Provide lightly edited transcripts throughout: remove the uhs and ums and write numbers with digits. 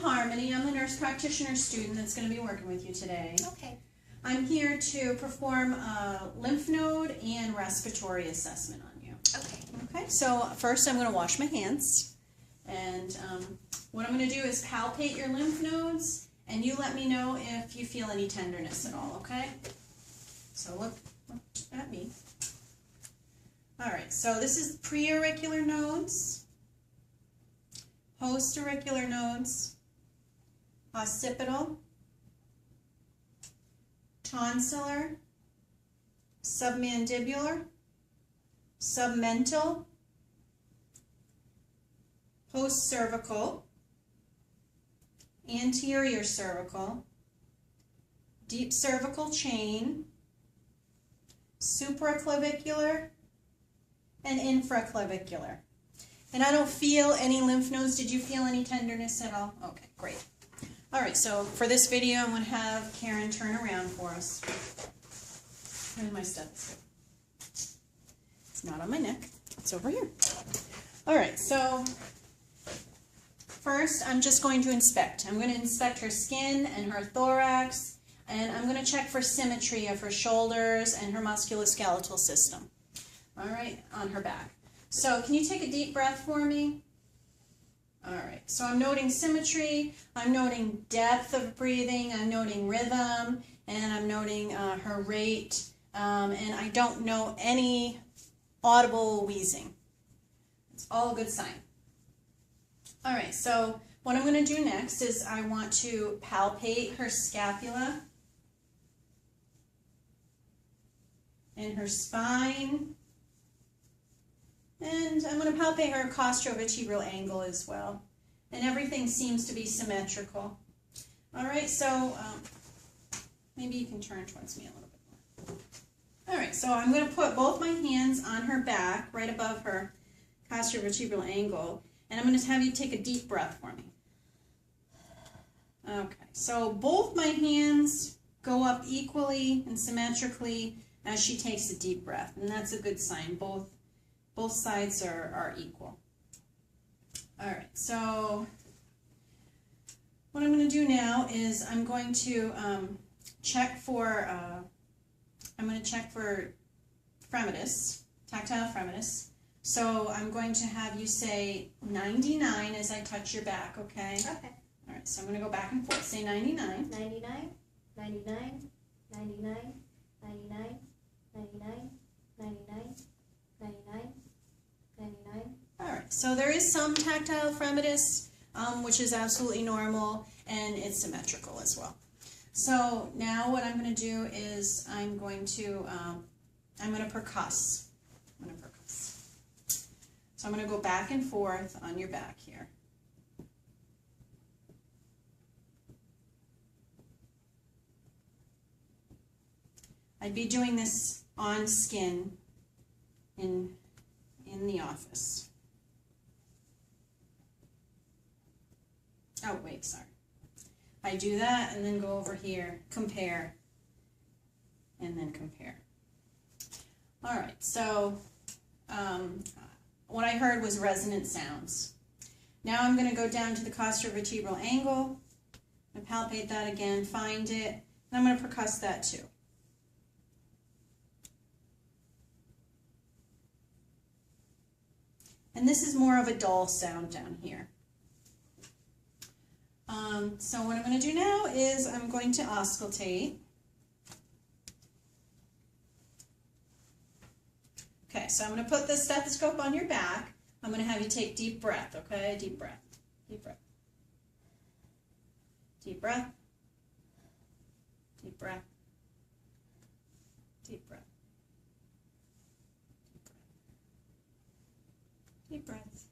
Harmony. I'm the nurse practitioner student that's going to be working with you today. Okay. I'm here to perform a lymph node and respiratory assessment on you. Okay. Okay, so first I'm going to wash my hands. And what I'm going to do is palpate your lymph nodes, and you let me know if you feel any tenderness at all, okay? So look at me. All right, so this is pre-auricular nodes, post-auricular nodes, occipital, tonsillar, submandibular, submental, post-cervical, anterior cervical, deep cervical chain, supraclavicular, and infraclavicular. And I don't feel any lymph nodes. Did you feel any tenderness at all? Okay, great. All right, so for this video, I'm going to have Karen turn around for us. Where's my stethoscope? It's not on my neck. It's over here. All right, so first, I'm just going to inspect. I'm going to inspect her skin and her thorax, and I'm going to check for symmetry of her shoulders and her musculoskeletal system. All right, on her back. So can you take a deep breath for me? All right, so I'm noting symmetry, I'm noting depth of breathing, I'm noting rhythm, and I'm noting her rate, and I don't know any audible wheezing. It's all a good sign. All right, so what I'm going to do next is I want to palpate her scapula and her spine, and I'm going to palpate her costrovertebral angle as well. And everything seems to be symmetrical. All right, so maybe you can turn towards me a little bit more. All right, so I'm going to put both my hands on her back, right above her costrovertebral angle, and I'm going to have you take a deep breath for me. Okay, so both my hands go up equally and symmetrically as she takes a deep breath, and that's a good sign. Both sides are equal. All right, so what I'm going to do now is I'm going to check for fremitus, tactile fremitus. So I'm going to have you say 99 as I touch your back, okay? Okay. All right, so I'm going to go back and forth. Say 99. 99, 99, 99, 99, 99, 99, 99, 99. All right, so there is some tactile fremitus, which is absolutely normal, and it's symmetrical as well. So now what I'm going to do is I'm going to percuss. So I'm going to go back and forth on your back here. I'd be doing this on skin in the office. Oh, wait, sorry. I do that and then go over here, compare, and then compare. All right, so what I heard was resonant sounds. Now I'm going to go down to the costrovertebral angle and palpate that again, find it, and I'm going to percuss that too. And this is more of a dull sound down here. So what I'm going to do now is I'm going to auscultate. Okay, so I'm going to put the stethoscope on your back. I'm going to have you take deep breath, okay? Deep breath, deep breath. Deep breath, deep breath, deep breath, deep breath, deep breath,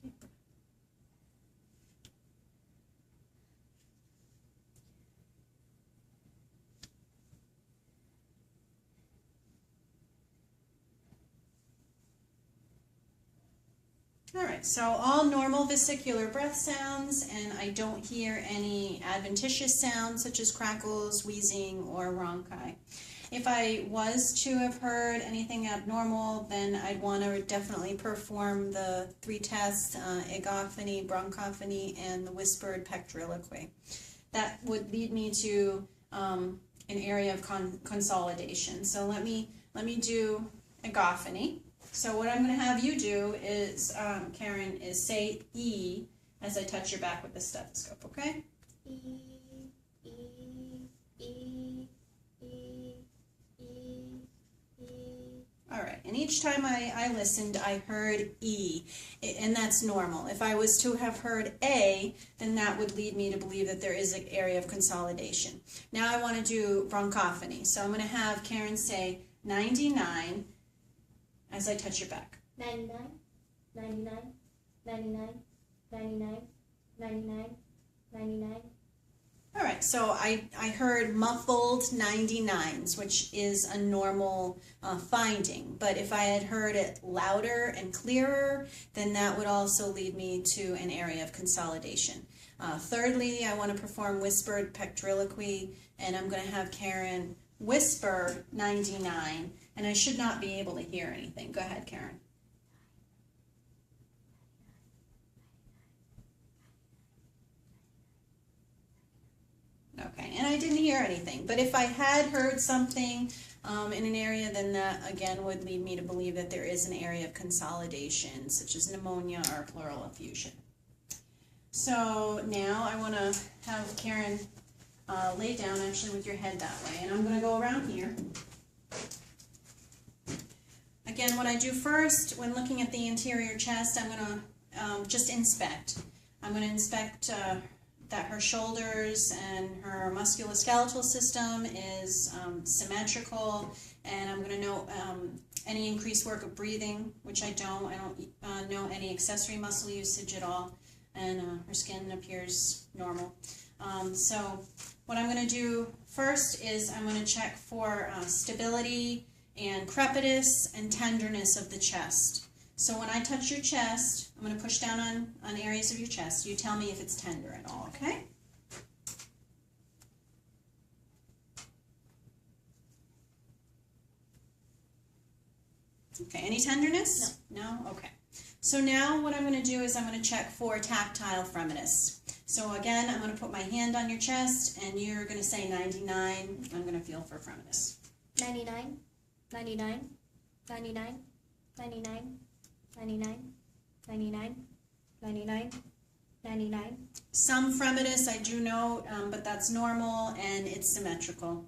deep breath. All right, so all normal vesicular breath sounds, and I don't hear any adventitious sounds such as crackles, wheezing, or rhonchi. If I was to have heard anything abnormal, then I'd want to definitely perform the 3 tests, egophony, bronchophony, and the whispered pectoriloquy. That would lead me to an area of consolidation. So let me do egophony. So what I'm going to have you do is, Karen, is say E as I touch your back with the stethoscope, okay? E, E, E, E, E, E. All right, and each time I listened, I heard E, and that's normal. If I was to have heard A, then that would lead me to believe that there is an area of consolidation. Now I want to do bronchophony, so I'm going to have Karen say 99 as I touch your back. 99, 99, 99, 99, 99, 99. All right, so I heard muffled 99s, which is a normal finding. But if I had heard it louder and clearer, then that would also lead me to an area of consolidation. Thirdly, I want to perform whispered pectoriloquy, and I'm going to have Karen whisper 99, and I should not be able to hear anything. Go ahead, Karen. Okay, and I didn't hear anything, but if I had heard something in an area, then that again would lead me to believe that there is an area of consolidation, such as pneumonia or pleural effusion. So now I want to have Karen lay down actually with your head that way, and I'm going to go around here. Again, what I do first when looking at the anterior chest, I'm going to just inspect. I'm going to inspect that her shoulders and her musculoskeletal system is symmetrical, and I'm going to note any increased work of breathing, which I don't. I don't know any accessory muscle usage at all, and her skin appears normal. So what I'm going to do first is I'm going to check for stability and crepitus and tenderness of the chest. So when I touch your chest, I'm going to push down on areas of your chest. You tell me if it's tender at all, okay? Okay, any tenderness? No. No? Okay. So now what I'm going to do is I'm going to check for tactile freminess. So again, I'm going to put my hand on your chest, and you're going to say 99. I'm going to feel for freminess. 99, 99, 99, 99. 99, 99, 99, 99. Some freminess I do note, but that's normal and it's symmetrical.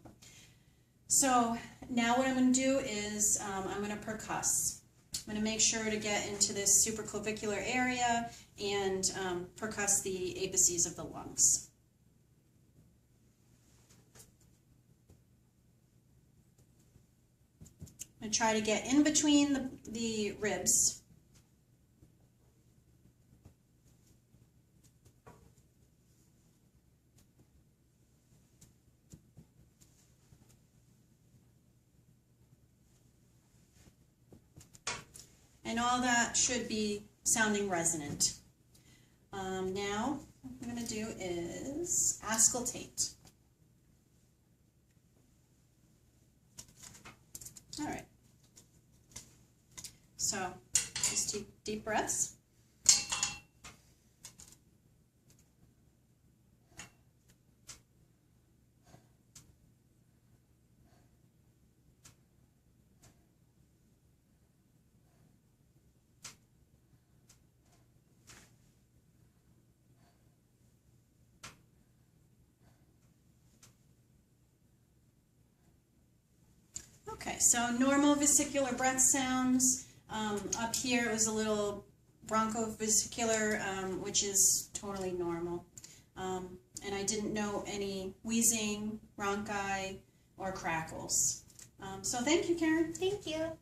So now what I'm going to do is I'm going to percuss. I'm going to make sure to get into this supraclavicular area and percuss the apices of the lungs. I'm going to try to get in between the ribs. And all that should be sounding resonant. Now, what I'm going to do is auscultate. All right. So, just take deep breaths. Okay, so normal vesicular breath sounds. Up here it was a little bronchovesicular, which is totally normal. And I didn't know any wheezing, bronchi, or crackles. So thank you, Karen. Thank you.